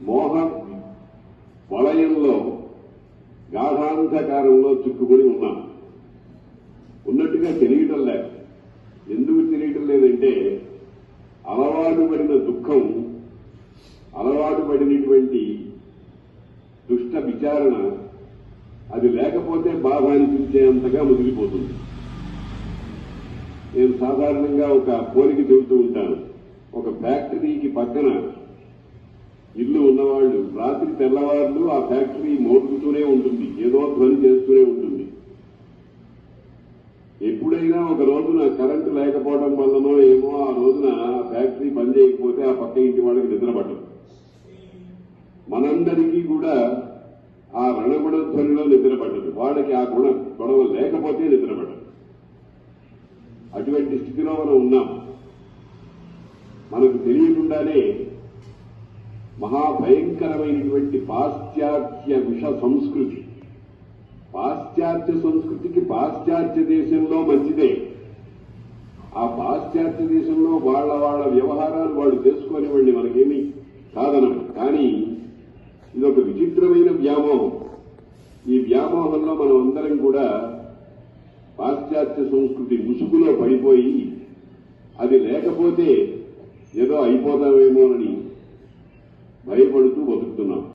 మోహ వలయంలో గాఢాంధకారంలో చిక్కుకొని ఉన్నాం. ఉన్నట్టుగా తెలియటం లేదు. ఎందుకు తెలియటం లేదంటే అలవాటు పడిన దుఃఖం, అలవాటు పడినటువంటి దుష్ట విచారణ అది లేకపోతే బాధ అనిపించేంతగా ముదిరిపోతుంది. నేను సాధారణంగా ఒక పోలిక చెబుతూ ఉంటాను. ఒక ఫ్యాక్టరీకి పక్కన ఇల్లు ఉన్నవాళ్లు రాత్రి తెల్లవారులు ఆ ఫ్యాక్టరీ మోగుతూనే ఉంటుంది, ఏదో ధ్వని చేస్తూనే ఉంటుంది. ఎప్పుడైనా ఒక రోజున కరెంటు లేకపోవడం వల్లనో ఏమో ఆ రోజున ఫ్యాక్టరీ పని చేయకపోతే ఆ పక్క ఇంటి వాళ్ళకి నిద్రపట్టదు. మనందరికీ కూడా ఆ రణగుణ ధ్వనిలో నిద్రపట్టదు. వాళ్ళకి ఆ గొడవ లేకపోతే నిద్రపట్టదు. అటువంటి స్థితిలో మనం ఉన్నాం. మనకు తెలియకుండానే మహాభయంకరమైనటువంటి పాశ్చాత్య విష సంస్కృతి, పాశ్చాత్య సంస్కృతికి పాశ్చాత్య దేశంలో మంచిదే. ఆ పాశ్చాత్య దేశంలో వాళ్ళ వ్యవహారాలు వాళ్ళు చేసుకోనివ్వండి, మనకేమీ కాదనం. కానీ ఇదొక విచిత్రమైన వ్యామోహం. ఈ వ్యామోహంలో మనం అందరం కూడా పాశ్చాత్య సంస్కృతి ముసుగులో పడిపోయి అది లేకపోతే ఏదో అయిపోతామేమోనని భయపడుతూ బతుకుతున్నాం.